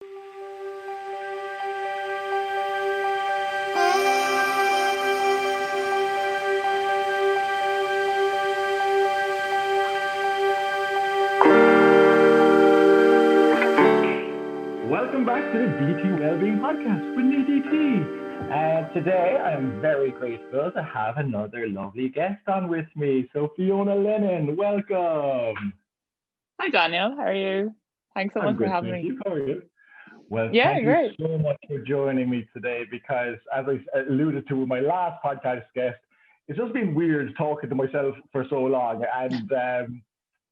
Welcome back to the DT Wellbeing Podcast with me, DT. Today, I'm very grateful to have another lovely guest on with me. So, Fiona Lennon, welcome. Hi Daniel, how are you? Thanks so I'm much for good, having thank me. you. How are you? Well, Yeah, thank you great. so much for joining me today because, as I alluded to with my last podcast guest, it's just been weird talking to myself for so long. And,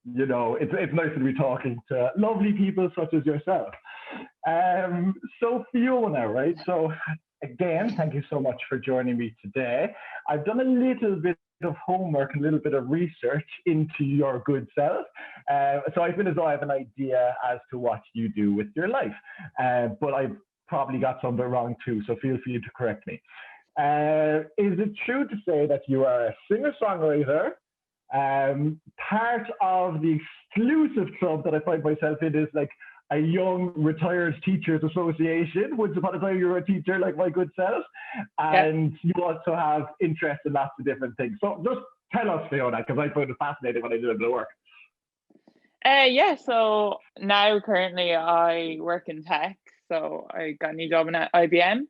it's nice to be talking to lovely people such as yourself. So Fiona, right? So again, thank you so much for joining me today. I've done a little bit of homework and a little bit of research into your good self. So I feel as though I have an idea as to what you do with your life. But I've probably got something wrong too, so feel free to correct me. Is it true to say that you are a singer-songwriter? Part of the exclusive club that I find myself in is like a young retired teachers association. Once upon a time you were a teacher like my good self, Yeah. and you also have interest in lots of different things. So just tell us, Fiona, because I found it fascinating when I did a bit of work. Yeah, so now currently I work in tech, so I got a new job in IBM.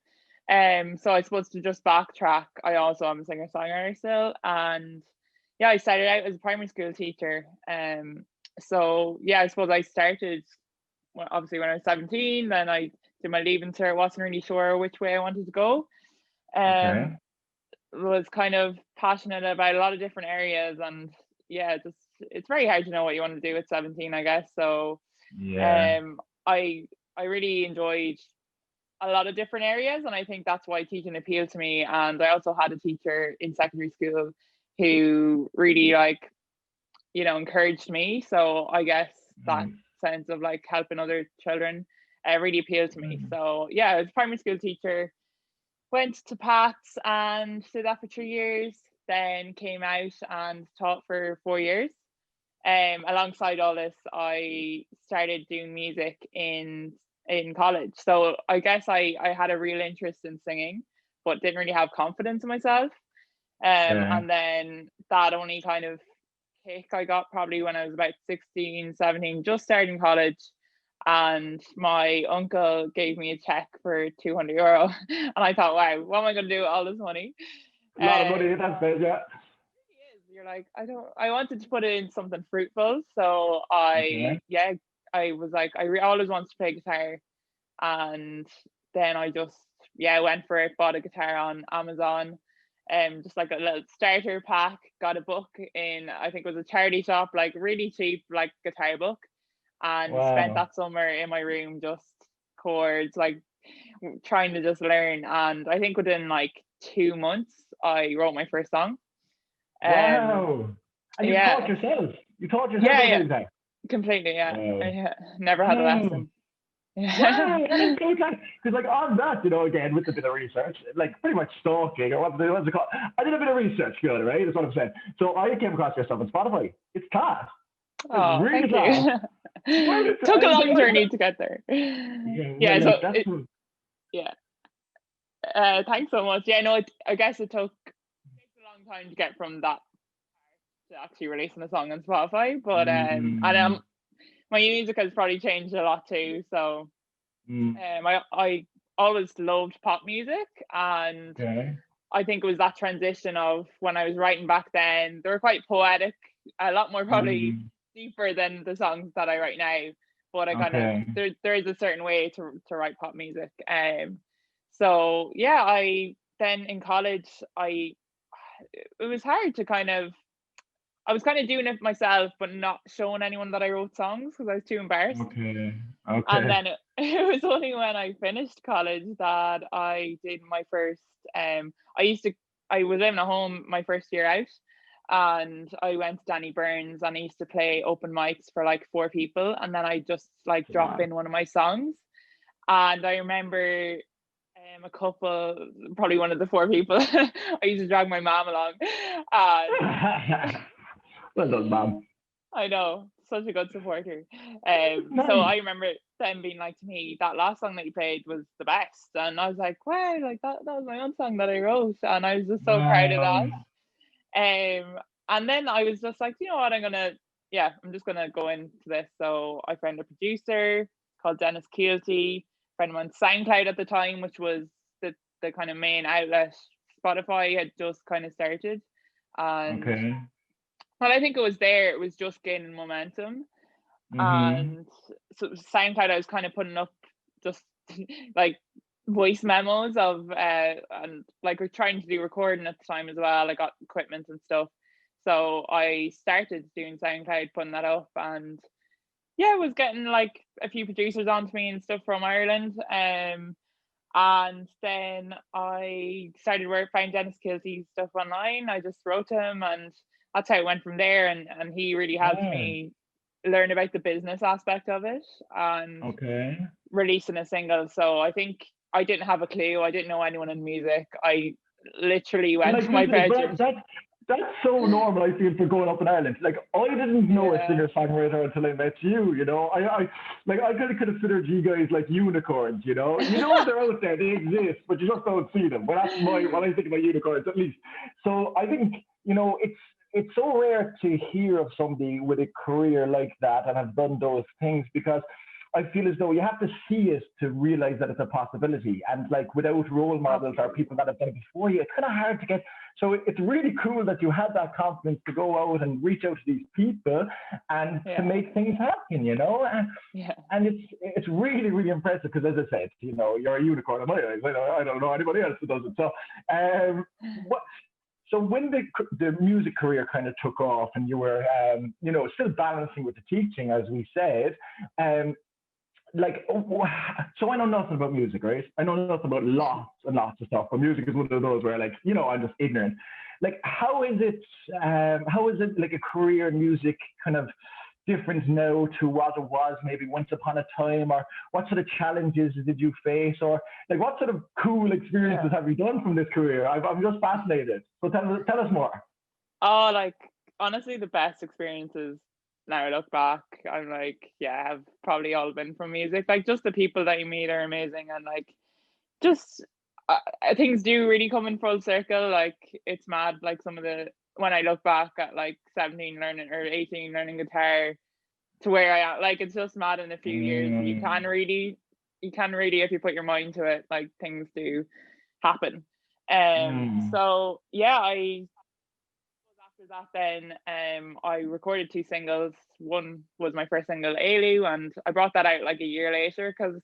So I suppose to just backtrack, I also am a singer-songwriter still, and yeah, I started out as a primary school teacher. So yeah, I suppose I started obviously when I was 17, then I did my leaving cert, wasn't really sure which way I wanted to go. Okay. Um, was kind of passionate about a lot of different areas, and yeah, just it's very hard to know what you want to do at 17, I guess. So Yeah. um I really enjoyed a lot of different areas, and I think that's why teaching appealed to me. And I also had a teacher in secondary school who really encouraged me, so I guess that Nice. sense of like helping other children really appealed to me. Mm. So yeah, I was a primary school teacher, went to Pats and did that for 3 years, then came out and taught for 4 years. Alongside all this, I started doing music in college. So I guess I had a real interest in singing, but didn't really have confidence in myself. Okay. And then that only kind of kick I got probably when I was about 16, 17, just starting college. And my uncle gave me a check for €200. And I thought, wow, what am I going to do with all this money? A lot of money Um, in that space, yeah. you're like, I wanted to put it in something fruitful. So Okay. I was like, always wanted to play guitar. And then I just, went for it, bought a guitar on Amazon, just like a little starter pack, got a book in, I think it was a charity shop, like really cheap, like guitar book, and spent Wow. that summer in my room just chords, like trying to just learn. And I think within like 2 months, I wrote my first song. Um, Wow. And you taught yeah, yourself. You taught yourself yeah, how to yeah, play the guitar. completely, yeah. Wow. I never had a Wow. lesson. Wow, Yeah. that is so kind. Because like on that, again with a bit of research, like pretty much stalking or what's it called? I did a bit of research, good, right? That's what I'm saying. So I came across your stuff on Spotify. It's class. It's Oh, really thank class. you. Where did Took a I was like, long journey to get there. yeah, well, Yeah, so like that's yeah. Thanks so much. Yeah, no, I guess takes a long time to get from that to actually releasing a song on Spotify. But mm, my music has probably changed a lot too. So mm, I always loved pop music, and okay. I think it was that transition of when I was writing back then, they were quite poetic, a lot more probably Mm, deeper than the songs that I write now. But I kind of okay. there is a certain way to write pop music. So yeah, I then in college it was hard to I was kind of doing it myself, but not showing anyone that I wrote songs because I was too embarrassed. Okay. And Okay. then it was only when I finished college that I did my first. I used to, I was living at home my first year out, and I went to Danny Burns and I used to play open mics for like four people, and then I just like drop Wow. in one of my songs. And I remember a couple, probably one of the four people, I used to drag my mom along, and Well done, mom. I know. such a good supporter. So Nice. I remember them being like to me, that last song that you played was the best, and I was like, wow, like that was my own song that I wrote, and I was just so proud of Wow. that. And then I was just like, you know what, I'm just gonna go into this. So I found a producer called Dennis Keelty, friend of mine, SoundCloud at the time, which was the kind of main outlet. Spotify had just kind of started, and Okay. well, I think it was there. It was just gaining momentum, Mm-hmm. and so SoundCloud, I was kind of putting up just like voice memos of and like we're trying to do recording at the time as well. I got equipment and stuff, so I started doing SoundCloud, putting that up, and yeah, I was getting like a few producers onto me and stuff from Ireland. And then I started found Dennis Kilty's stuff online. I just wrote to him, and that's how it went from there. And he really helped Yeah. me learn about the business aspect of it and Okay. releasing a single. So I think I didn't have a clue. I didn't know anyone in music. I literally went to Like my this, but bedroom. that's so normal. I feel for growing up in Ireland. Like I didn't know a Yeah. singer songwriter until I met you. You know, I kind of considered you guys like unicorns. You know they're out there, they exist, but you just don't see them. But that's what I think about unicorns, at least. So I think it's so rare to hear of somebody with a career like that and have done those things because I feel as though you have to see it to realize that it's a possibility. And like without role models or Absolutely. people that have done it before you, it's kind of hard to get. So it's really cool that you had that confidence to go out and reach out to these people and to Yeah. make things happen, Yeah. And it's really, really impressive because, as I said, you're a unicorn in my eyes. I don't know anybody else who does it. So, what, so when the music career kind of took off and you were, still balancing with the teaching, as we said, um, like so I know nothing about music, right? I know nothing about lots and lots of stuff, but music is one of those where like I'm just ignorant. Like how is it like a career in music kind of different now to what it was maybe once upon a time, or what sort of challenges did you face, or like what sort of cool Yeah. experiences have you done from this career? I'm just fascinated, so tell us more. Oh, like honestly, the best experiences now I look back, I'm like, yeah, have probably all been from music. Like just the people that you meet are amazing, and like just things do really come in full circle. Like it's mad. Like some of the when I look back at like 17 learning or 18 learning guitar to where I am, like it's just mad in a few years. Mm, You can really, if you put your mind to it, like things do happen. mm. So yeah, I after that then I recorded two singles. One was my first single, Ailu, and I brought that out like a year later because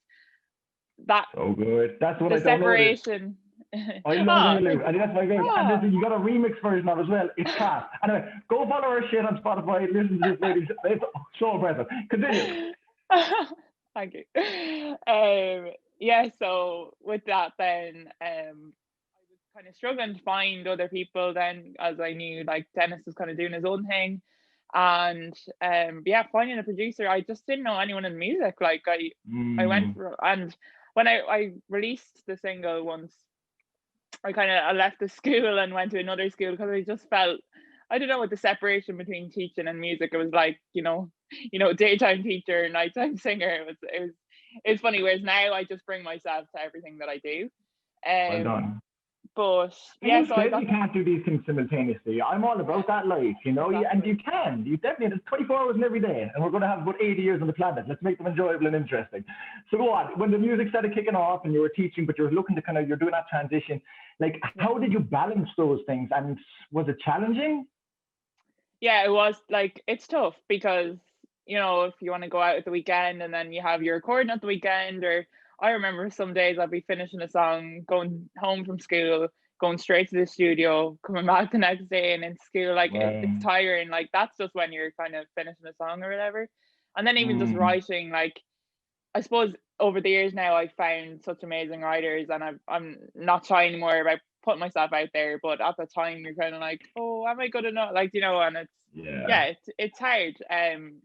that So good. That's what the I downloaded. separation. I love Ah, Hulu, and that's my favorite. And ah. listen, you got a remix version of it as well. It's class. Anyway, go follow her shit on Spotify. Listen to this lady. It's so impressive. Continue. Thank you. Yeah, so with that then I was kind of struggling to find other people then, as I knew like Dennis was kind of doing his own thing. And yeah, finding a producer, I just didn't know anyone in music. Like I went Mm, for, and when I released the single once, I left the school and went to another school because I just felt, I don't know, with the separation between teaching and music, it was like, daytime teacher, nighttime singer. It was funny. Whereas now I just bring myself to everything that I do. well Um, done. but And yeah, who so I says got you can't do these things simultaneously? I'm all about that life, and exactly. you can. You definitely, there's 24 hours in every day, and we're going to have about 80 years on the planet. Let's make them enjoyable and interesting. So go on. When the music started kicking off and you were teaching, but you were looking to you're doing that transition, like Yeah. how did you balance those things? And was it challenging? Yeah, it was like it's tough because if you want to go out at the weekend and then you have your recording at the weekend, or I remember some days I'd be finishing a song, going home from school, going straight to the studio, coming back the next day and in school, like it's Right. tiring. Like that's just when you're kind of finishing a song or whatever. And then even just Mm, writing, like I suppose over the years now I've found such amazing writers, and I'm not shy anymore about putting myself out there. But at the time, you're kind of like, oh, am I good enough? Like and it's yeah. yeah, it's hard. And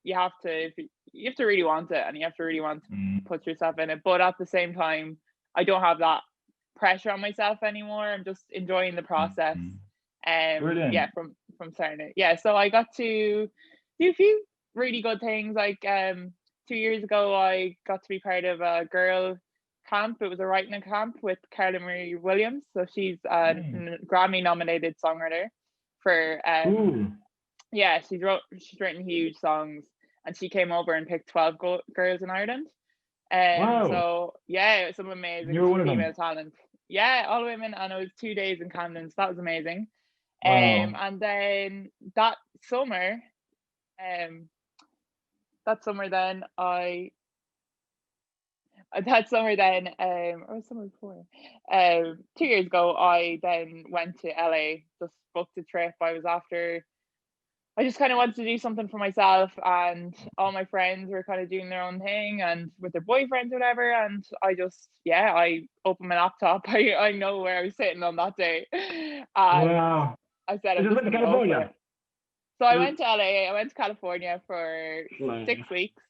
you have to you have to really want it, and you have to really want to Mm, put yourself in it. But at the same time, I don't have that pressure on myself anymore. I'm just enjoying the process. mm. Brilliant. Yeah, from starting it. Yeah, so I got to do a few really good things. Like 2 years ago, I got to be part of a girl camp. It was a writing camp with Carla Marie Williams. So she's a Nice. Grammy nominated songwriter for Cool. yeah, she's written huge songs, and she came over and picked 12 girls in Ireland. Wow. So yeah, it was some You amazing were one of them. female talent. Yeah, all women, and it was 2 days in Camden, so that was amazing. Wow. And then that summer, um, that summer then that summer then, or was summer before, 2 years ago, I then went to LA, just booked a trip. I just kind of wanted to do something for myself, and all my friends were kind of doing their own thing and with their boyfriends or whatever. And I opened my laptop. I know where I was sitting on that day, and Wow. I said, You I'm just just went to going to go for California. it. So I You went to LA, I went to California for Flying. 6 weeks.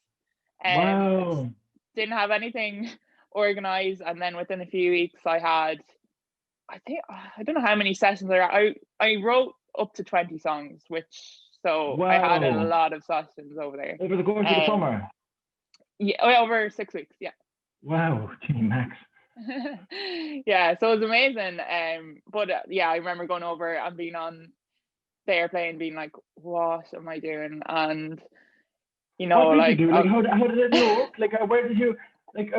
Wow. Didn't have anything organized, and then within a few weeks, I don't know how many sessions I wrote up to 20 songs, so I had a Wow. lot of sessions over there. Over the course of the Um, summer. yeah, over 6 weeks, yeah. Wow. Gee, Max. Yeah, so it was amazing. But yeah, I remember going over and being on the airplane, being like, "What am I doing?" And What did you like, do? Like, how did it look? Like, where did you? Like,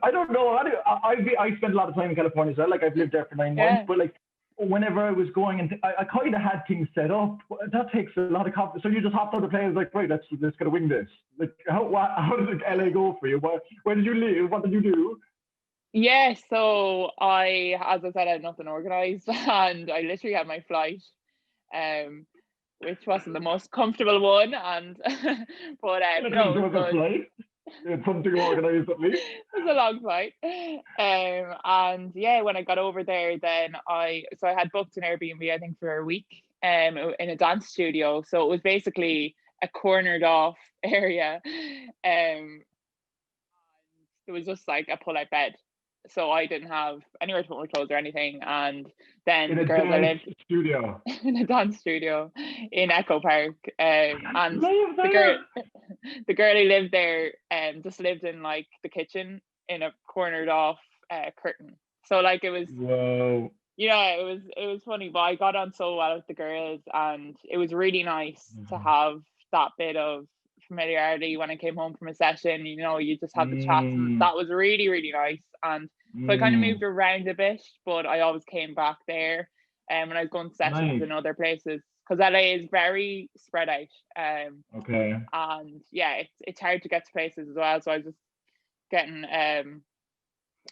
I don't know. I spent a lot of time in California as well. Like, I've lived there for 9 months, yeah. but like, whenever I was going, and I kind of had things set up. That takes a lot of confidence. So you just hopped on the plane and was like, right, let's gotta wing this. Like, how did LA go for you? Where did you live? What did you do? Yeah, so as I said, I had nothing organized, and I literally had my flight, um, which wasn't the most comfortable one, and but It no, it was was a good. flight. You had something organized at least. It was a long flight, and yeah, when I got over there, then I had booked an Airbnb, I think, for a week, in a dance studio, so it was basically a cornered off area, it was just like a pull-out bed. So I didn't have anywhere to put my clothes or anything. And then In the a girls I dance lived studio. in a dance studio in Echo Park. And Live the girl there. the girl who lived there just lived in like the kitchen in a cornered off curtain. So like it was Whoa. it was funny, but I got on so well with the girls, and it was really nice to have that bit of familiarity when I came home from a session. You just had the chats, and Mm, that was really, really nice. And so I kind of mm, moved around a bit, but I always came back there. And when I was going to sessions nice. in other places, because LA is very spread out. Okay. And yeah, it's hard to get to places as well. So getting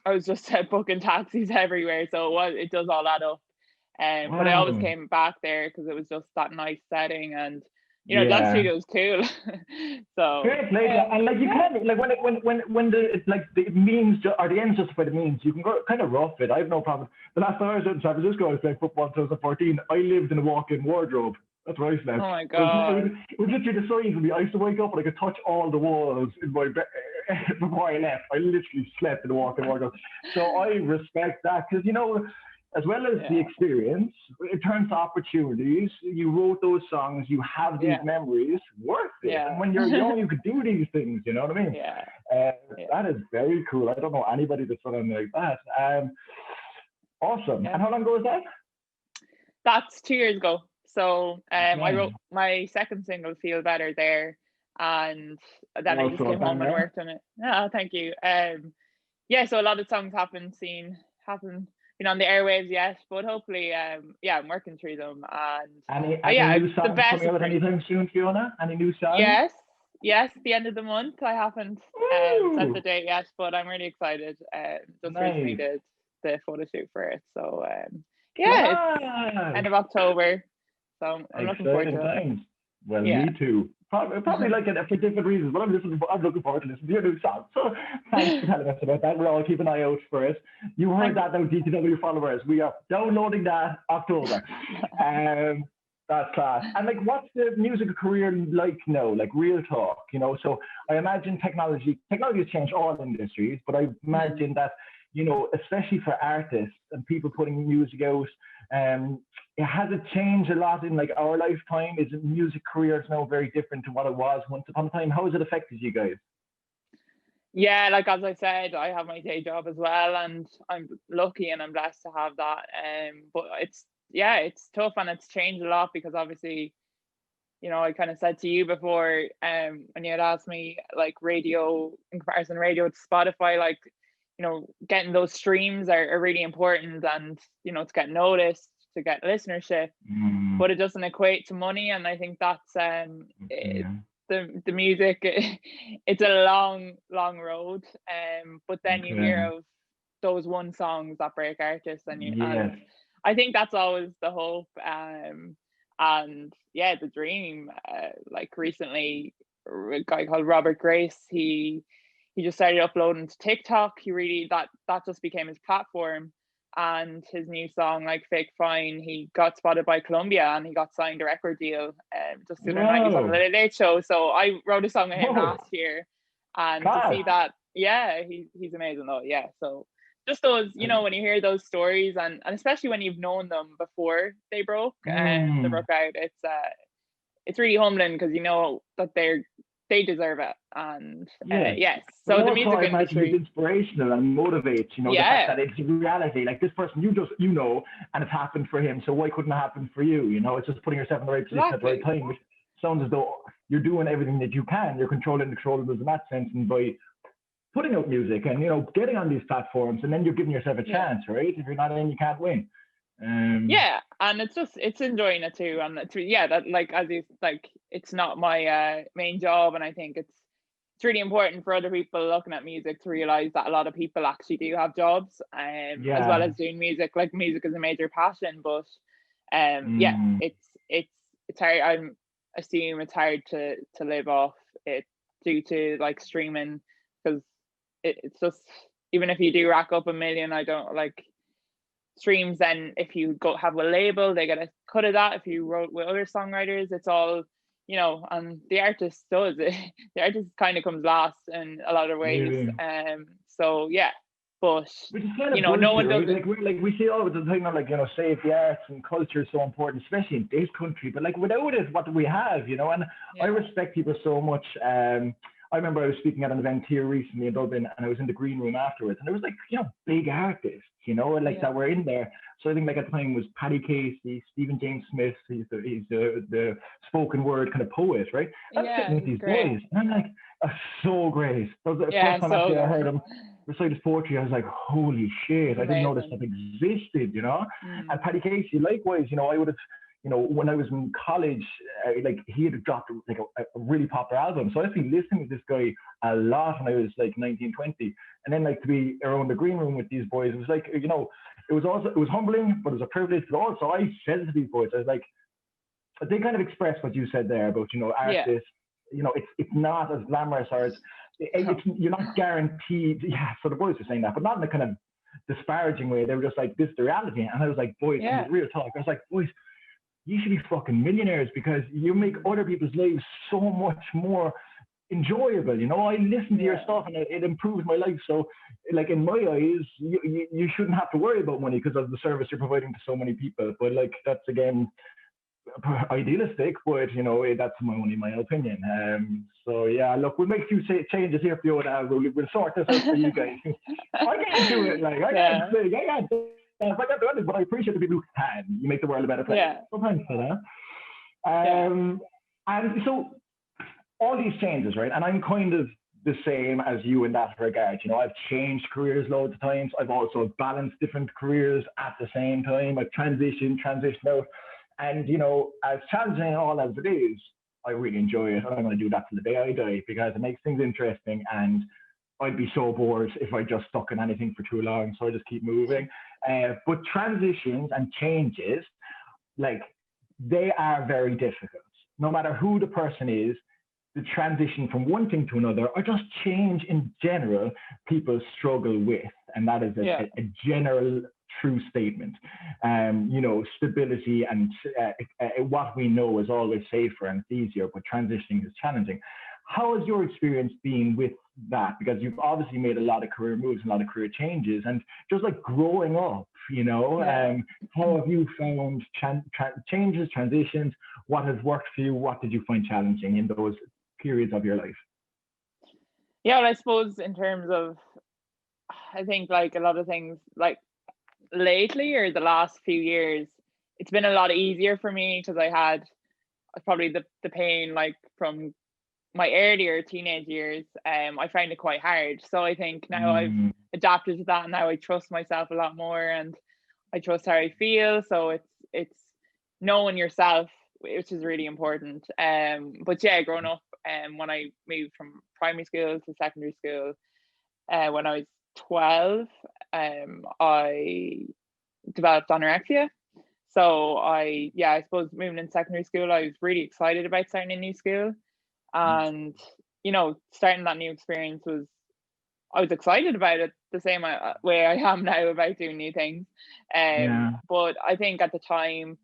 I was just booking taxis everywhere, so it does all add up. But I always Wow. came back there because it was just that nice setting, and dance Yeah. studio is cool. So Great, like, and like you yeah, can like when the it's like the means or the ends justify the means, you can go kind of rough it. I have no problem. The last time I was out in San Francisco, I was playing football in 2014. I lived in a walk-in wardrobe. That's where I oh slept. my It god, was literally the size of me. I used to wake up and I could touch all the walls in my bed before I left. I literally slept in a walk-in wardrobe. So I respect that because as well as the yeah, experience, in terms of opportunities, you wrote those songs, you have these yeah, memories, worth it. And yeah, when you're young, you could do these things, you know what I mean? yeah, Uh, yeah, that is very cool. I don't know anybody that's done anything like that. Awesome. yeah. And how long ago was that? That's 2 years ago. So I Okay. wrote my second single, "Feel Better," there, and then I just Also a came home and banger. worked on it. Yeah, thank you. Yeah, so a lot of songs haven't been on the airwaves yet, but hopefully, yeah, I'm working through them. And Any yeah, new the songs best coming is out pretty. anytime soon, Fiona? Any new songs? Yes, yes, the end of the month. I haven't set Woo! the date yet, but I'm really excited. Just recently Nice. did the photo shoot for it, so yeah, it's Class. end of October, so I'm looking forward Exciting to it. times. Well, Yeah. me too. Probably like it for different reasons, but I'm looking forward to listening to your new song. So thanks for telling us about that. We'll all keep an eye out for it. You heard Thank you. that now, DTW followers. We are downloading that October. Um, that's class. And like, what's the music career like now? Like real talk. So I imagine technology has changed all industries, but I Mm. imagine that especially for artists and people putting music out, has it changed a lot in like our lifetime? Is music careers now very different to what it was once upon a time? How has it affected you guys? Yeah, like as I said, I have my day job as well, and I'm lucky and I'm blessed to have that. But it's tough and it's changed a lot because obviously, I kind of said to you before, when you had asked me like radio in comparison radio to Spotify, like, getting those streams are really important, and to get noticed, to get listenership, but it doesn't equate to money, and I think that's the music. It's a long road, but then you hear of those one songs that break artists, and I think that's always the hope, and yeah, the dream. Like recently, a guy called Robert Grace, he just started uploading to TikTok. He really that just became his platform, and his new song, like Fake Fine, he got spotted by Columbia and he got signed a record deal. Just the other night he was on the Late Late Show. So I wrote a song with him last year, and to see that, yeah, he's amazing though. Yeah, so just those, when you hear those stories, and especially when you've known them before they broke and they broke out, it's really humbling because you know that they deserve it, and yes. So the music industry is inspirational and motivates. The fact that it's reality. Like this person, and it's happened for him. So why couldn't it happen for you? It's just putting yourself in the right position at the right time, which sounds as though you're doing everything that you can. You're controlling the controllables in that sense, and by putting out music and getting on these platforms, and then you're giving yourself a chance, right? If you're not in, you can't win. And it's enjoying it too, and that, like, as you like, it's not my main job, and I think it's really important for other people looking at music to realize that a lot of people actually do have jobs, as well as doing music. Like, music is a major passion, but it's hard. I assume it's hard to live off it due to like streaming, because it's just, even if you do rack up 1 million, I don't like streams, then if you go have a label, they get a cut of that. If you wrote with other songwriters, it's all, and the artist does it. The artist kind of comes last in a lot of ways. So yeah, but no one does it. Like we see all the time, save the arts, and culture is so important, especially in this country. But like without it, what do we have? And I respect people so much. I remember I was speaking at an event here recently in Dublin, and I was in the green room afterwards, and there was like, big artists, that were in there. So I think like at the time was Paddy Casey, Stephen James Smith. He's the spoken word kind of poet, right? I'm sitting with these boys, and I'm like, so great. That was the first time actually I heard him recite his poetry. I was like, holy shit, I didn't know this stuff existed, And Paddy Casey, likewise, I would have, when I was in college, like he had dropped like a really popular album. So I've been listening to this guy a lot when I was like 19, 20. And then like to be around the green room with these boys, it was like, it was humbling, but it was a privilege. But also I said to these boys, I was like, they kind of expressed what you said there about, artists, it's not as glamorous, or you're not guaranteed. Yeah, so the boys were saying that, but not in a kind of disparaging way. They were just like, this is the reality. And I was like, boys, real talk. I was like, boys, you should be fucking millionaires because you make other people's lives so much more enjoyable. I listen to your stuff and it improves my life. So like in my eyes, you shouldn't have to worry about money because of the service you're providing to so many people. But like, that's again idealistic, but that's only my opinion. So yeah, look, we'll make a few changes here, Fiona. We'll sort this out for you guys. I can't do it. Like I can't sing. I can't if I can't do it, but I appreciate the people who can. You make the world a better place. Sometimes for that. And so all these changes, right? And I'm kind of the same as you in that regard. I've changed careers loads of times. I've also balanced different careers at the same time. I've transitioned out. And, as challenging all as it is, I really enjoy it. I'm going to do that till the day I die because it makes things interesting, and I'd be so bored if I just stuck in anything for too long. So I just keep moving. But transitions and changes, like, they are very difficult. No matter who the person is, the transition from one thing to another, or just change in general, people struggle with. And that is a general true statement. Stability and what we know is always safer and it's easier, but transitioning is challenging. How has your experience been with that, because you've obviously made a lot of career moves, a lot of career changes, and just like growing up, how have you found changes, transitions? What has worked for you? What did you find challenging in those periods of your life? Yeah, well, I suppose in terms of, I think like a lot of things, like lately or the last few years, it's been a lot easier for me because I had probably the pain like from my earlier teenage years. I find it quite hard. So I think now I've adapted to that, and now I trust myself a lot more, and I trust how I feel. So it's knowing yourself, which is really important. But yeah, growing up, when I moved from primary school to secondary school, when I was 12, I developed anorexia. So I suppose moving in secondary school, I was really excited about starting a new school, and starting that new experience I was excited about it the same way I am now about doing new things. But I think at the time,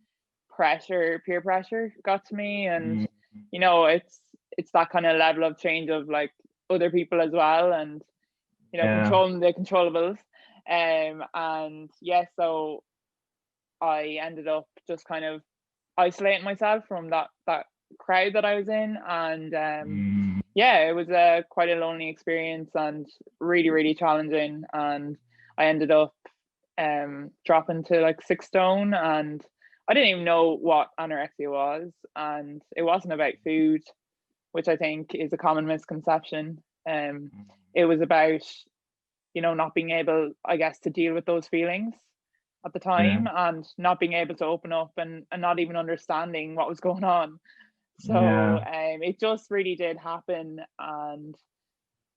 peer pressure got to me, and it's that kind of level of change of like other people as well, and controlling the controllables. And yeah, so I ended up just kind of isolating myself from that crowd that I was in, and it was quite a lonely experience and really, really challenging. And I ended up dropping to like 6 stone, and I didn't even know what anorexia was, and it wasn't about food, which I think is a common misconception. It was about not being able, I guess, to deal with those feelings at the time, and not being able to open up, and not even understanding what was going on. So it just really did happen, and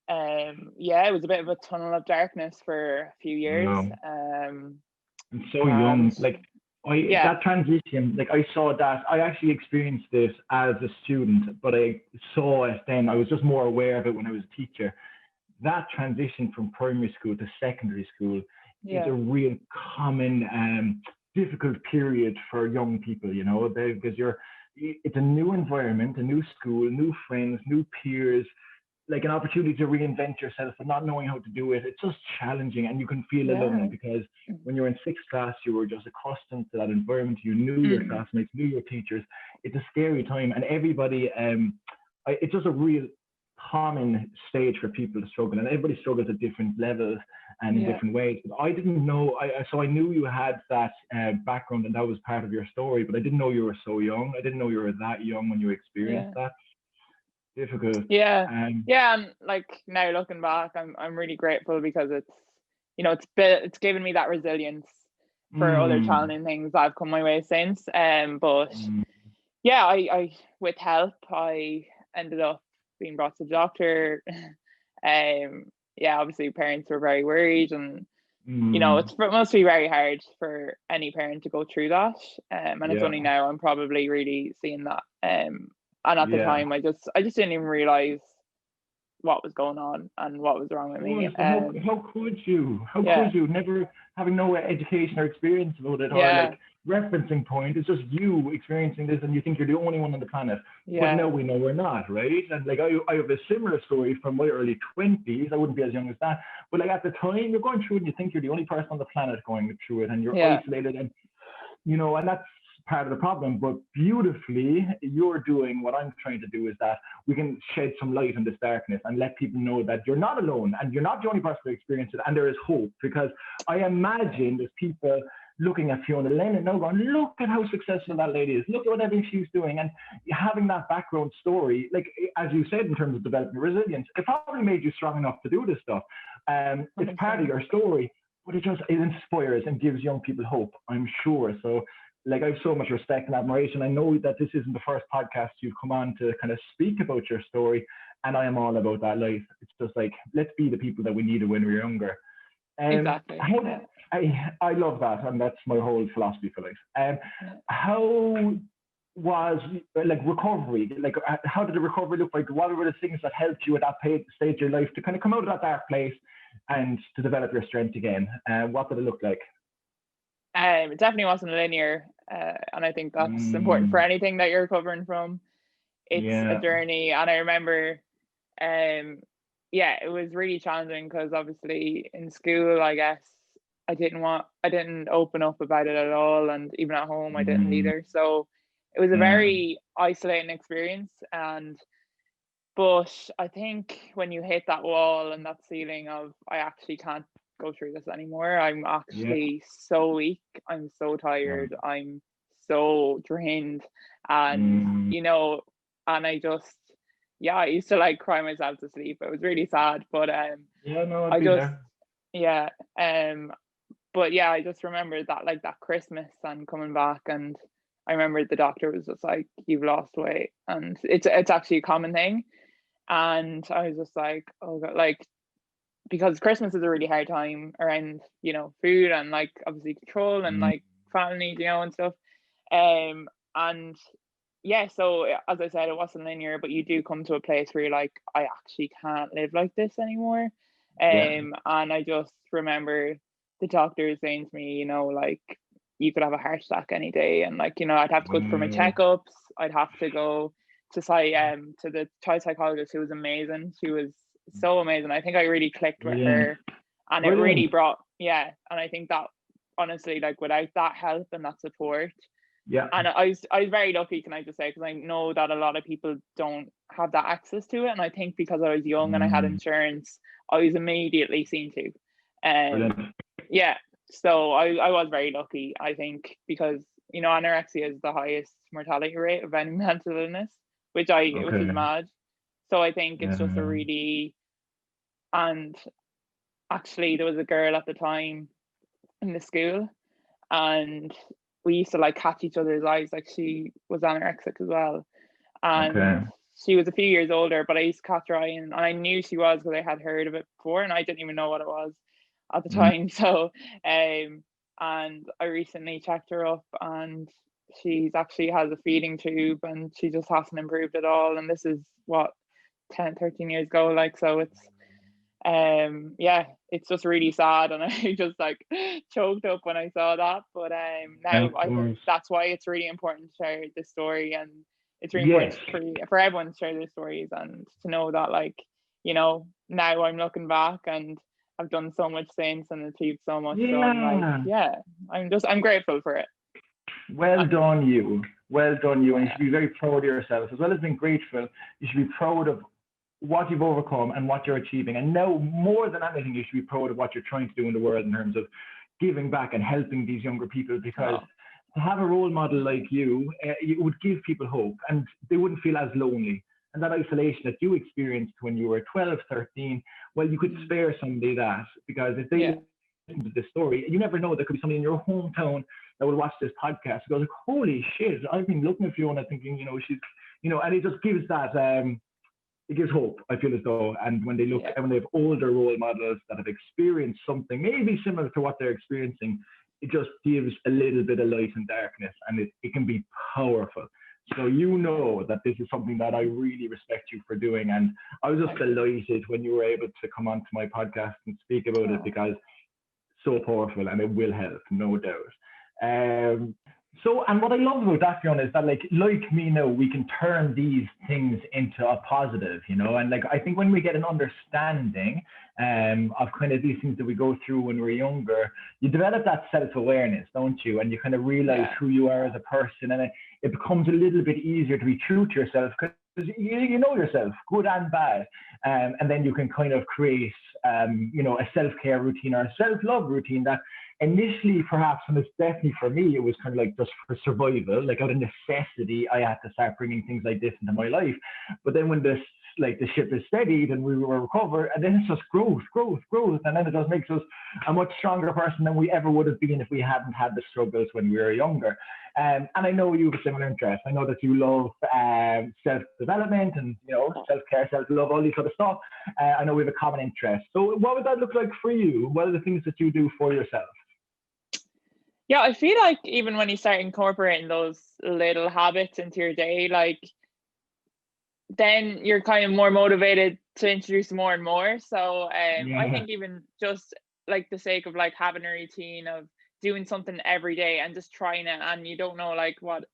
it was a bit of a tunnel of darkness for a few years. I'm so young, like that transition, like I saw that, I actually experienced this as a student, but I saw it then, I was just more aware of it when I was a teacher. That transition from primary school to secondary school is a real common difficult period for young people, because it's a new environment, a new school, new friends, new peers, like an opportunity to reinvent yourself, but not knowing how to do it. It's just challenging, and you can feel alone, because when you're in 6th class, you were just accustomed to that environment. You knew your classmates, knew your teachers. It's a scary time, and everybody, it's just a real common stage for people to struggle, and everybody struggles at different levels and in different ways. But I didn't know, so I knew you had that background, and that was part of your story, but I didn't know you were so young. I didn't know you were that young when you experienced that. Difficult. And like now looking back, I'm really grateful, because it's given me that resilience for other challenging things that have come my way since. But I with help, I ended up being brought to the doctor. Obviously parents were very worried, and it must be very hard for any parent to go through that. And it's only now I'm probably really seeing that. And at the time, I just didn't even realize what was going on and what was wrong with me. How could you? How could you? Never having no education or experience about it, or like referencing point. It's just you experiencing this, and you think you're the only one on the planet. But now we know we're not, right? And like I have a similar story from my early 20s. I wouldn't be as young as that, but like at the time, you're going through it, and you think you're the only person on the planet going through it, and you're isolated, and and that's part of the problem. But beautifully, you're doing what I'm trying to do, is that we can shed some light on this darkness and let people know that you're not alone, and you're not the only person to experience it, and there is hope. Because I imagine there's people looking at Fiona Lennon now going, look at how successful that lady is, look at everything she's doing. And having that background story, like as you said, in terms of developing resilience, it probably made you strong enough to do this stuff. It's part of your story, but it inspires and gives young people hope, I'm sure. So like, I have so much respect and admiration. I know that this isn't the first podcast you've come on to kind of speak about your story, and I am all about that life. It's just like, let's be the people that we needed when we were younger. Exactly. I love that, and that's my whole philosophy for life. How was like recovery? Like, how did the recovery look like? What were the things that helped you at that stage of your life to kind of come out of that dark place and to develop your strength again? What did it look like? It definitely wasn't linear, and I think that's important for anything that you're recovering from. It's a journey, and I remember, yeah, it was really challenging because obviously in school, I guess I didn't open up about it at all, and even at home, I didn't Mm, either. So it was a yeah, very isolating experience, but I think when you hit that wall and that ceiling of I actually can't go through this anymore, I'm yeah, actually so weak, I'm so yeah. tired, I'm so drained, and Mm, and I just, yeah, I used to like cry myself to sleep. It was really sad, but yeah, no, I've I been just, there. yeah, but yeah, I just remember that, like, that Christmas and coming back, and I remember the doctor was just like, "You've lost weight," and it's actually a common thing, and I was just like, "Oh God," like, because Christmas is a really hard time around, food and, like, obviously control and, Mm, like, family, and stuff. And yeah, so as I said, it wasn't linear, but you do come to a place where you're like, I actually can't live like this anymore. yeah. And I just remember the doctor saying to me, like, you could have a heart attack any day, and, like, I'd have to go for my Mm, checkups. I'd have to go to the child psychologist, who was amazing. She was so amazing. I think I really clicked with brilliant, her, and it really brilliant. brought, yeah. And I think that, honestly, like, without that help and that support, Yeah. and I was very lucky, can I just say, because I know that a lot of people don't have that access to it, and I think because I was young and I had Mm, insurance, I was immediately seen to. Um, brilliant. yeah, so I was very lucky, I think, because anorexia is the highest mortality rate of any mental illness, which is Okay. mad. So I think it's just a Yeah. really, and actually there was a girl at the time in the school, and we used to, like, catch each other's eyes. Like, she was anorexic as well, and Okay. she was a few years older, but I used to catch her eye, and I knew she was because I had heard of it before, and I didn't even know what it was at the Mm, time. So and I recently checked her up, and she's actually has a feeding tube, and she just hasn't improved at all, and this is what, 10, 13 years ago, like. So it's, yeah, it's just really sad, and I just, like, choked up when I saw that. But yeah, now of I think course. that's why it's really important to share this story, and it's really Yes. important for everyone to share their stories, and to know that, like, now I'm looking back, and I've done so much since and achieved so much. So I'm like, Yeah. yeah, I'm grateful for it. Well done, you. Well done, you. And you Yeah, should be very proud of yourself. As well as being grateful, you should be proud of what you've overcome and what you're achieving. And now, more than anything, you should be proud of what you're trying to do in the world in terms of giving back and helping these younger people, because oh, to have a role model like you, it would give people hope and they wouldn't feel as lonely. And that isolation that you experienced when you were 12, 13, well, you could mm, spare somebody that, because if they yeah, listen to this story, you never know, there could be somebody in your hometown that will watch this podcast and goes like, holy shit, I've been looking at Fiona thinking, she's, and it just gives that, it gives hope, I feel as though. And when they look, yeah, and when they have older role models that have experienced something maybe similar to what they're experiencing, it just gives a little bit of light and darkness, and it can be powerful. So yeah. that this is something that I really respect you for doing. And I was just Thank you. delighted when you were able to come onto my podcast and speak about it, Oh, because so powerful and it will help, no doubt. Um, and what I love about that, Fiona, is that like me now, we can turn these things into a positive, and like I think when we get an understanding of kind of these things that we go through when we're younger, you develop that self-awareness, don't you? And you kind of realize yeah, who you are as a person, and it becomes a little bit easier to be true to yourself, because you know yourself, good and bad. And then you can kind of create, a self-care routine or a self-love routine that initially, perhaps, and it's definitely for me, it was kind of like just for survival, like out of necessity, I had to start bringing things like this into my life. But then when the ship is steadied and we were recovered, and then it's just growth, growth, growth, and then it just makes us a much stronger person than we ever would have been if we hadn't had the struggles when we were younger. And I know you have a similar interest. I know that you love self-development and self-care, self-love, all these sort of stuff. I know we have a common interest. So what would that look like for you? What are the things that you do for yourself? yeah. I feel like even when you start incorporating those little habits into your day, like, then you're kind of more motivated to introduce more and more. So I Yeah, think even just, like, the sake of, like, having a routine of doing something every day and just trying it, and you don't know, like, what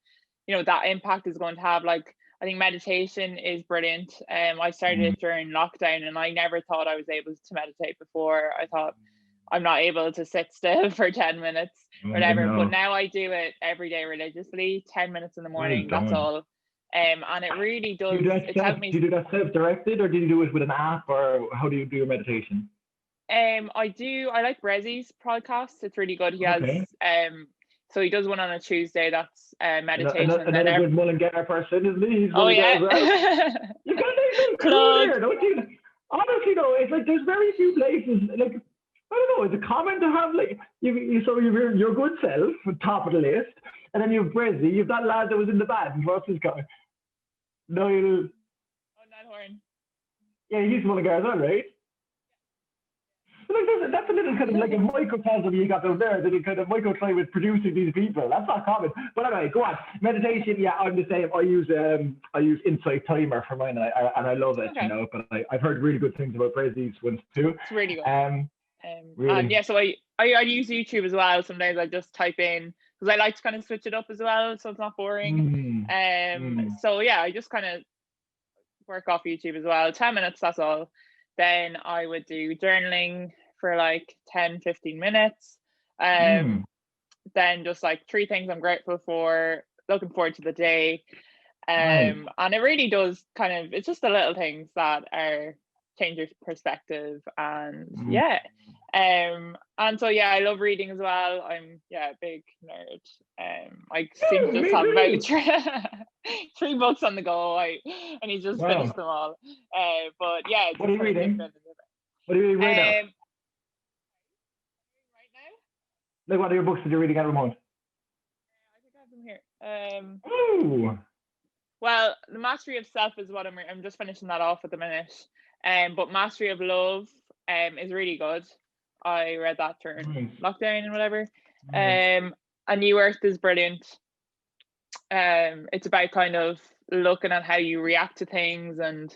that impact is going to have. Like, I think meditation is brilliant. I started it during lockdown, and I never thought I was able to meditate before. I thought I'm not able to sit still for 10 minutes or whatever. But now I do it every day religiously, 10 minutes in the morning, that's all. And it really does, it's helped me. Do you do that self-directed, or do you do it with an app, or how do you do your meditation? I like Brezi's podcast. It's really good. He has so he does one on a Tuesday that's meditation. Another good Mullingar person, isn't he? He's yeah. You've got a cool here, don't you? Honestly, though, it's like there's very few places, like, I don't know, it's a common to have, like, so you've your good self, top of the list, and then you've Brezzy, you've that lad that was in the band, what's his guy? No, you. Oh, Nat Horn. Yeah, he's Mullingar as well, right? Like, that's a little kind of like a microcosm you got out there that you kind of micro-try with producing these people. That's not common. But anyway, go on. Meditation, yeah, I'm the same. I use Insight Timer for mine, and I love it, you know. But I've heard really good things about Brezi's ones too. It's really good. Really. And yeah, so I use YouTube as well. Sometimes I just type in, because I like to kind of switch it up as well, so it's not boring. So yeah, I just kind of work off YouTube as well. 10 minutes, that's all. Then I would do journaling for like 10-15 minutes. Then just like 3 things I'm grateful for, looking forward to the day. And it really does kind of, it's just the little things that are change your perspective. And and so yeah, I love reading as well. I'm a big nerd. I seem to just have about 3 books on the go. I need to just finish them all. But yeah, what are you reading? What are you reading right now? Right now? Like, what are your books that you're reading at the moment? I think I have them here. Well, The Mastery of Self is what I'm just finishing that off at the minute. But Mastery of Love is really good. I read that during lockdown and whatever. A New Earth is brilliant. It's about kind of looking at how you react to things, and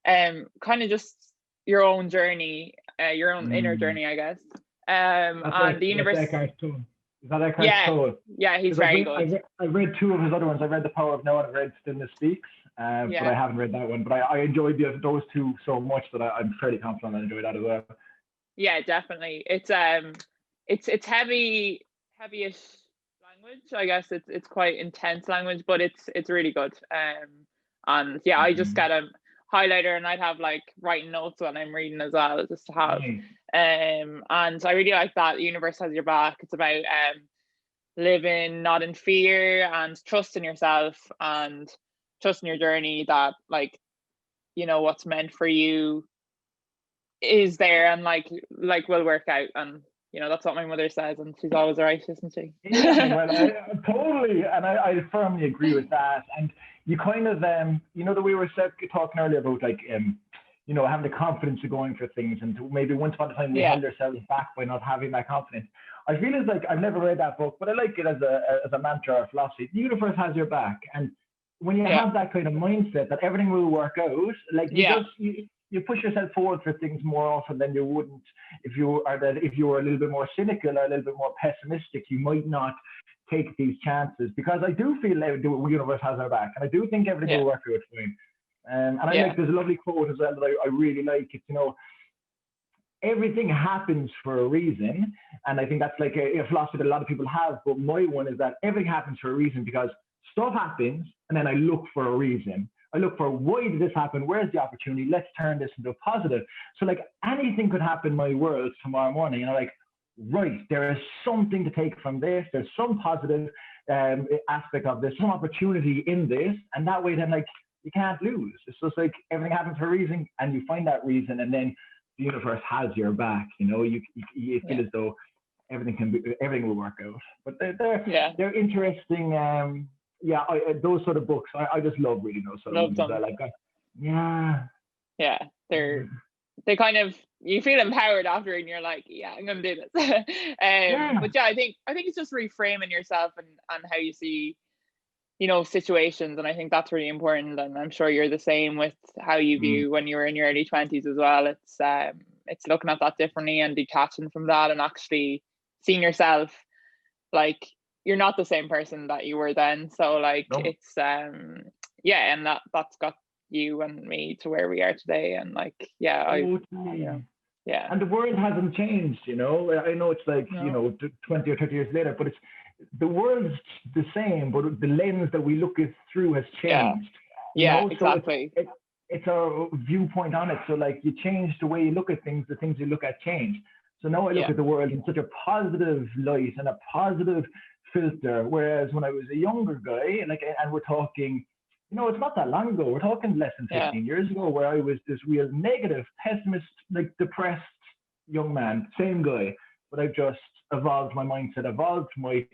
kind of just your own journey, your own inner journey, I guess. And the universe. Is that Eckhart Tolle? Yeah, he's very good. I read 2 of his other ones. I read The Power of Now and I read Stillness Speaks. But I haven't read that one. But I enjoyed those 2 so much that I'm fairly confident I enjoy that as well. Yeah, definitely. It's heavy-ish language. I guess it's quite intense language, but it's really good. And yeah, I just got a highlighter, and I'd have like writing notes when I'm reading as well, just to have. And I really like that. The universe has your back. It's about living not in fear, and trusting yourself, and trusting your journey, that like, you know, what's meant for you is there, and like will work out. And you know, that's what my mother says, and she's always right, isn't she? Yeah, well, totally, and I firmly agree with that. And you kind of you know, the way we were talking earlier about, like, you know, having the confidence of going for things, and maybe once upon a time we held ourselves back by not having that confidence. I feel it's like, I've never read that book, but I like it as a mantra or philosophy. The universe has your back, and when you have that kind of mindset that everything will work out, like, you push yourself forward for things more often than you wouldn't if you were a little bit more cynical or a little bit more pessimistic. You might not take these chances, because I do feel like the universe has our back, and I do think everything will work out fine. And I like, there's a lovely quote as well that I really like. It's, you know, everything happens for a reason, and I think that's like a philosophy that a lot of people have. But my one is that everything happens for a reason, because stuff happens, and then I look for a reason. I look for, why did this happen? Where's the opportunity? Let's turn this into a positive. So like, anything could happen in my world tomorrow morning, and I'm like, right, there is something to take from this. There's some positive aspect of this, some opportunity in this, and that way then, like, you can't lose. It's just like, everything happens for a reason, and you find that reason, and then the universe has your back. You know, you feel as though everything will work out. But they're interesting. Those sort of books, I just love reading those sort of books. I like that. They kind of, you feel empowered after, and you're like, I'm gonna do this. But I think it's just reframing yourself and how you see, you know, situations. And I think that's really important, and I'm sure you're the same with how you view when you were in your early 20s as well. It's looking at that differently, and detaching from that, and actually seeing yourself like you're not the same person that you were then. So like, it's yeah, and that's got you and me to where we are today. And like, yeah, Totally. yeah, And the world hasn't changed, you know. I know it's like, you no, know, 20 or 30 years later, but the world's the same, but the lens that we look it through has yeah, changed, you yeah, know. So exactly, it's our viewpoint on it. So like you change the way you look at things, the things you look at change. So now I look yeah, at the world in such a positive light and a positive filter. Whereas when I was a younger guy, like, and we're talking, you know, it's not that long ago. We're talking less than yeah, 15 years ago, where I was this real negative, pessimist, like depressed young man, same guy. But I've just evolved my mindset, evolved my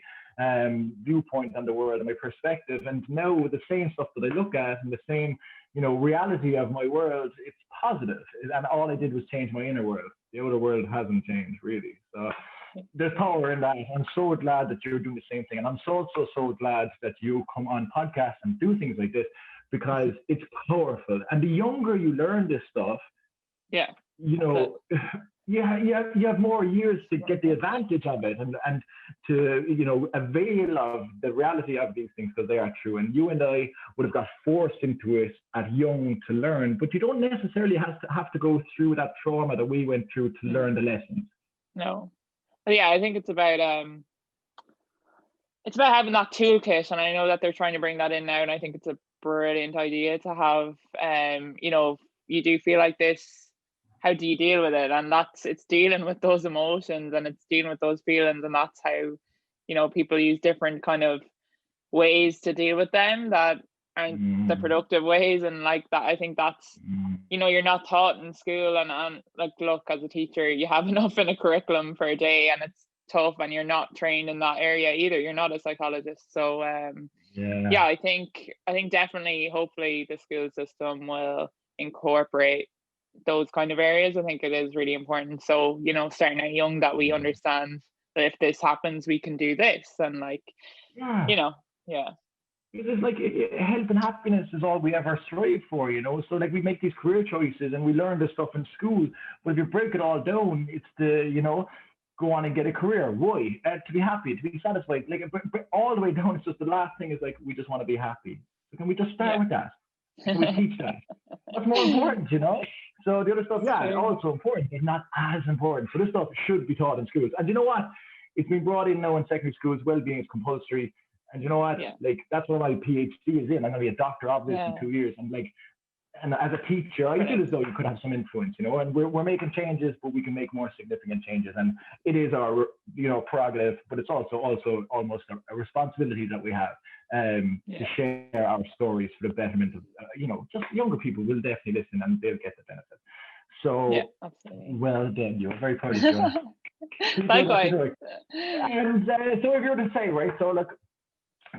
viewpoint on the world and my perspective. And now with the same stuff that I look at and the same, you know, reality of my world, it's positive. And all I did was change my inner world. The outer world hasn't changed really. So there's power in that. I'm so glad that you're doing the same thing. And I'm so glad that you come on podcasts and do things like this because it's powerful. And the younger you learn this stuff, yeah, you that's it. know, you have more years to get the advantage of it and to, you know, avail of the reality of these things because they are true. And you and I would have got forced into it at young to learn, but you don't necessarily have to go through that trauma that we went through to learn the lessons. No, but yeah, I think it's about having that toolkit, and I know that they're trying to bring that in now, and I think it's a brilliant idea to have. You know, if you do feel like this, how do you deal with it? And it's dealing with those emotions and it's dealing with those feelings, and that's how, you know, people use different kind of ways to deal with them that aren't the productive ways. And like that, I think that's, you know, you're not taught in school, and like, look, as a teacher, you have enough in a curriculum for a day, and it's tough, and you're not trained in that area either. You're not a psychologist. So yeah, I think definitely, hopefully the school system will incorporate those kind of areas. I think it is really important. So, you know, starting out young, that we understand that if this happens, we can do this. And like, Yeah. you know, yeah. It's like health and happiness is all we ever strive for, you know. So like we make these career choices and we learn this stuff in school, but if you break it all down, it's the, you know, go on and get a career. Why? To be happy, to be satisfied. Like but all the way down, it's just the last thing is like we just want to be happy. So can we just start with that? Can we teach that? What's more important, you know? So the other stuff, yeah, also important, but not as important. So this stuff should be taught in schools. And you know what? It's been brought in now in secondary schools. Well-being is compulsory. And you know what? Like that's where my PhD is in. I'm gonna be a doctor of this in 2 years. And like, and as a teacher, I feel as though you could have some influence, you know. And we're making changes, but we can make more significant changes. And it is our, you know, prerogative, but it's also almost a responsibility that we have to share our stories for the betterment of, you know, just younger people will definitely listen and they'll get the benefit. So, well done, you're very proud of you. Likewise. And so if you were to say, right, so look,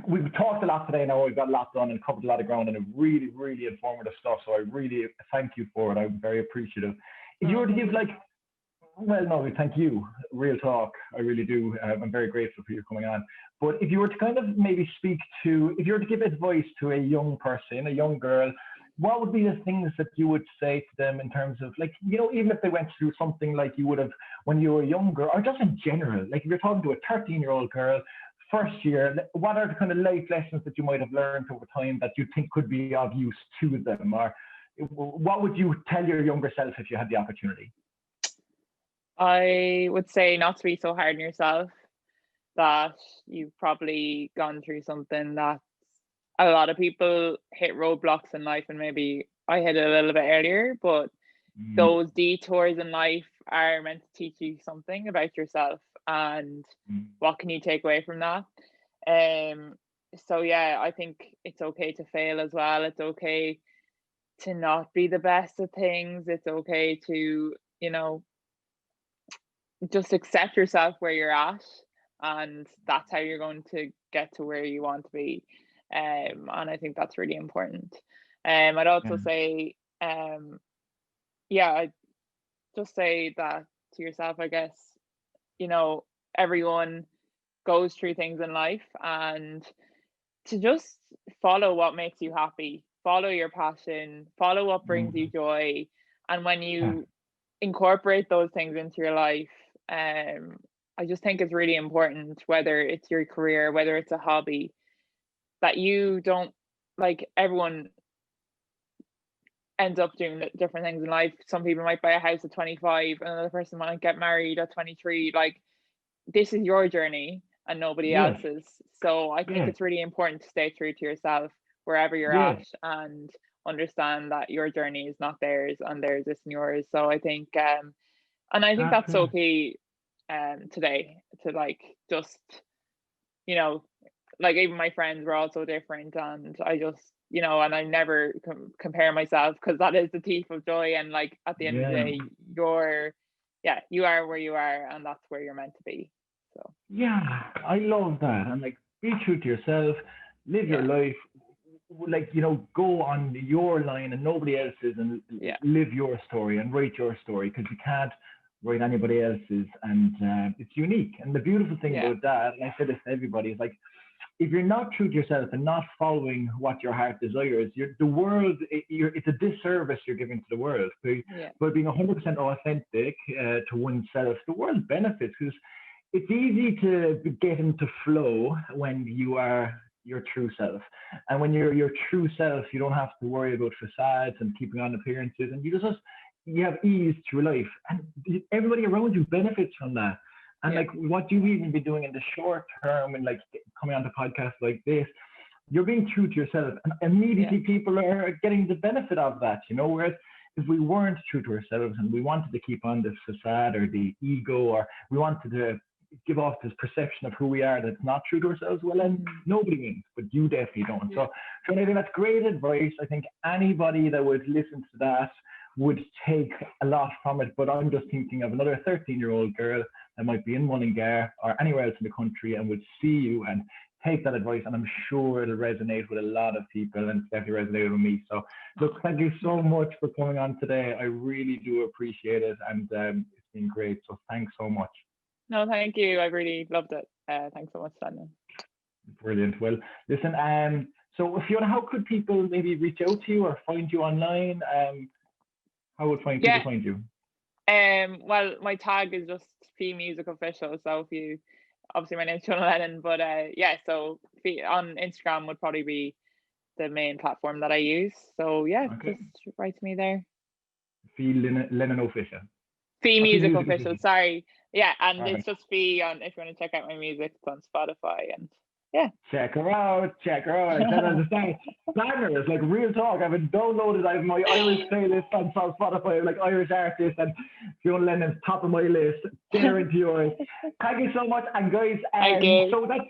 we've talked a lot today now, we've got a lot done and covered a lot of ground and a really, really informative stuff. So I really thank you for it. I'm very appreciative. If you were to give like, well, no, thank you, real talk. I really do. I'm very grateful for you coming on. But if you were to kind of maybe speak to, if you were to give advice to a young person, a young girl, what would be the things that you would say to them in terms of like, you know, even if they went through something like you would have when you were younger, or just in general, like if you're talking to a 13-year-old girl, first year, what are the kind of life lessons that you might have learned over time that you think could be of use to them? Or what would you tell your younger self if you had the opportunity? I would say not to be so hard on yourself, that you've probably gone through something that a lot of people hit roadblocks in life, and maybe I hit it a little bit earlier, but those detours in life are meant to teach you something about yourself and what can you take away from that. So yeah, I think it's okay to fail as well. It's okay to not be the best at things. It's okay to, you know, just accept yourself where you're at, and that's how you're going to get to where you want to be. And I think that's really important. I'd also say, I'd just say that to yourself, I guess, you know, everyone goes through things in life, and to just follow what makes you happy, follow your passion, follow what brings you joy. And when you incorporate those things into your life, I just think it's really important, whether it's your career, whether it's a hobby, that you don't like everyone ends up doing different things in life. Some people might buy a house at 25, another person might get married at 23. Like, this is your journey and nobody Yes. else's. So I think Yes. it's really important to stay true to yourself wherever you're Yes. at, and understand that your journey is not theirs and theirs isn't yours. So I think and I think that's so Absolutely. key today, to like just, you know, like even my friends were all so different, and I just, you know, and I never compare myself, because that is the thief of joy. And like at the end of the Yeah. day, you're, yeah, you are where you are, and that's where you're meant to be. So Yeah, I love that. And like, be true to yourself, live your yeah, life, like, go on your line and nobody else's, and yeah, live your story and write your story, because you can't write anybody else's, and it's unique. And the beautiful thing yeah, about that, and I say this to everybody, is like, if you're not true to yourself and not following what your heart desires, the world, it's a disservice you're giving to the world. yeah, By being 100% authentic to oneself, the world benefits, because it's easy to get into flow when you are your true self. And when you're your true self, you don't have to worry about facades and keeping on appearances, and you have ease through life, and everybody around you benefits from that. And yeah, like, what you even be doing in the short term, and like coming on to podcasts like this, you're being true to yourself, and yeah, immediately people are getting the benefit of that. Whereas if we weren't true to ourselves and we wanted to keep on this facade or the ego, or we wanted to give off this perception of who we are that's not true to ourselves, well then nobody wins, but you definitely don't. yeah, So I think that's great advice. I think anybody that would listen to that would take a lot from it. But I'm just thinking of another 13-year-old girl that might be in Mullingar or anywhere else in the country and would see you and take that advice, and I'm sure it'll resonate with a lot of people, and it's definitely resonated with me. So look, thank you so much for coming on today. I really do appreciate it, and it's been great. So thanks so much. no, thank you, I really loved it. Thanks so much, Daniel. Brilliant. Well, listen, so Fiona, how could people maybe reach out to you or find you online? How would people Yeah, find you? well, my tag is just Fee Music Official. So if you, obviously my name's Fiona Lennon, but yeah, so on Instagram would probably be the main platform that I use. So yeah, Okay. just write to me there. Fee Lennon Official. Fee Fee Music Music Official, Official. sorry. Yeah, and it's Perfect. just Fee on, if you want to check out my music, it's on Spotify, and yeah. Check her out. Check her out. I said at the start, bangers, like real talk. I've been downloaded. I have my Irish playlist on Spotify, like Irish artists, and Fiona Lennon's top of my list. Get her into yours. Thank you so much. And guys, Thank you. so that's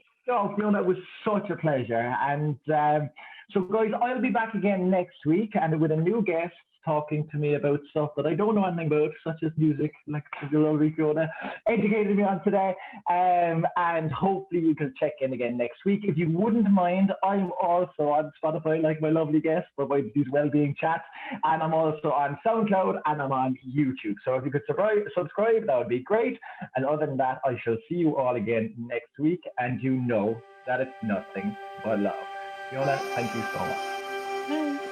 Fiona, it was such a pleasure. And so guys, I'll be back again next week, and with a new guest talking to me about stuff that I don't know anything about, such as music, like the lovely Fiona educated me on today. And hopefully you can check in again next week. If you wouldn't mind, I'm also on Spotify, like my lovely guest, for these well-being chats. And I'm also on SoundCloud, and I'm on YouTube. So if you could subscribe, that would be great. And other than that, I shall see you all again next week. And you know that it's nothing but love. Fiona, thank you so much. Bye.